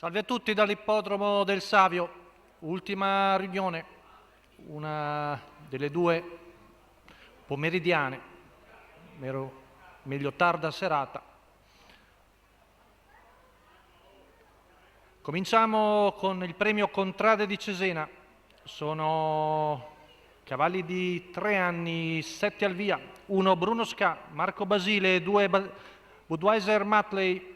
Salve a tutti dall'ippodromo del Savio, ultima riunione, una delle due pomeridiane, meglio tarda serata. Cominciamo con il premio Contrade di Cesena, sono cavalli di 3 anni, 7 al via, 1 Bruno Ska, Marco Basile, 2 Budweiser Matley,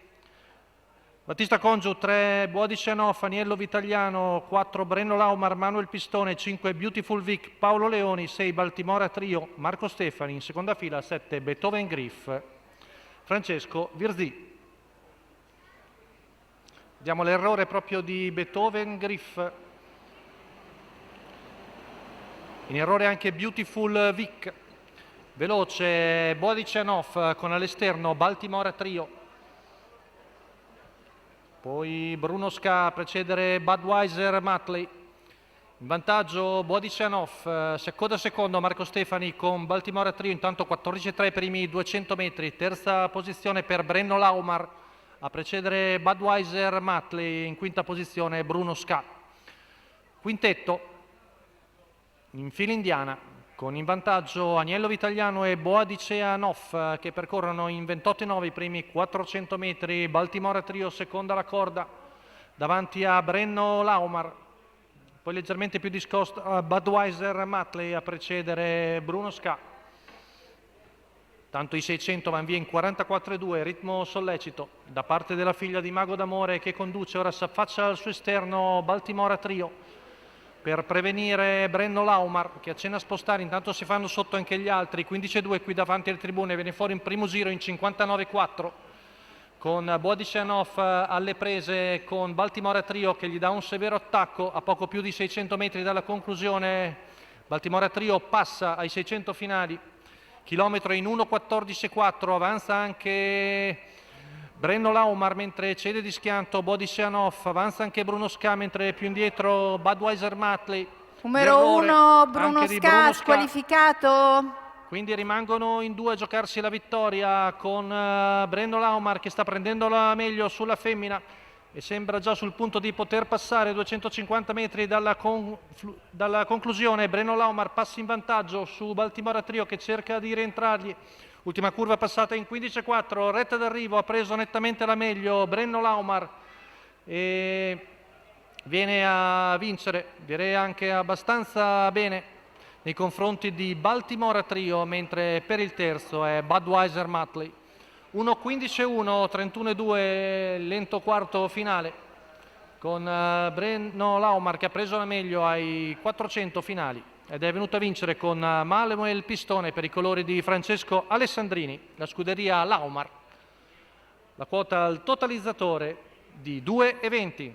Battista Congiu, 3 Boadicenov, Aniello Vitagliano, 4 Brenno Laumar, Manuel Pistone, 5 Beautiful Vic, Paolo Leoni, 6 Baltimora Trio, Marco Stefani, in seconda fila 7 Beethoven Griff, Francesco Virzì. Vediamo l'errore proprio di Beethoven Griff, in errore anche Beautiful Vic, veloce Boadicenov con all'esterno Baltimora Trio, poi Bruno Ska a precedere Budweiser Matley, in vantaggio Boadicenov, si accoda secondo Marco Stefani con Baltimora Trio, intanto 14,3 per i primi 200 metri, terza posizione per Brenno Laumar, a precedere Budweiser Matley, in quinta posizione Bruno Ska. Quintetto, in fila indiana, con in vantaggio Aniello Vitagliano e Boadicenov che percorrono in 28,9 i primi 400 metri, Baltimora Trio seconda alla corda, davanti a Brenno Laumar, poi leggermente più discosto Budweiser Matley a precedere Bruno Ska. Tanto i 600 vanno via in 44,2, ritmo sollecito da parte della figlia di Mago d'Amore che conduce, ora si affaccia al suo esterno Baltimora Trio per prevenire Brenno Laumar che accenna a spostare, intanto si fanno sotto anche gli altri, 15,2 qui davanti alle tribune, viene fuori in primo giro in 59,4 con Boadicenov alle prese con Baltimora Trio che gli dà un severo attacco a poco più di 600 metri dalla conclusione. Baltimora Trio passa ai 600 finali, chilometro in 1,14,4, avanza anche Brenno Laumar mentre cede di schianto Boadicenov, avanza anche Bruno Ska mentre più indietro Budweiser Matley. Numero 1 Bruno Ska squalificato. Quindi rimangono in due a giocarsi la vittoria con Brenno Laumar che sta prendendo la meglio sulla femmina e sembra già sul punto di poter passare 250 metri dalla conclusione. Brenno Laumar passa in vantaggio su Baltimora Trio che cerca di rientrargli. Ultima curva passata in 15,4, retta d'arrivo, ha preso nettamente la meglio Brenno Laumar e viene a vincere, direi anche abbastanza bene nei confronti di Baltimora Trio, mentre per il terzo è Budweiser Matley. 1,15,1, 31,2, lento quarto finale con Brenno Laumar che ha preso la meglio ai 400 finali ed è venuto a vincere con Manuel Pistone per i colori di Francesco Alessandrini, la scuderia Laumar. La quota al totalizzatore di 2,20.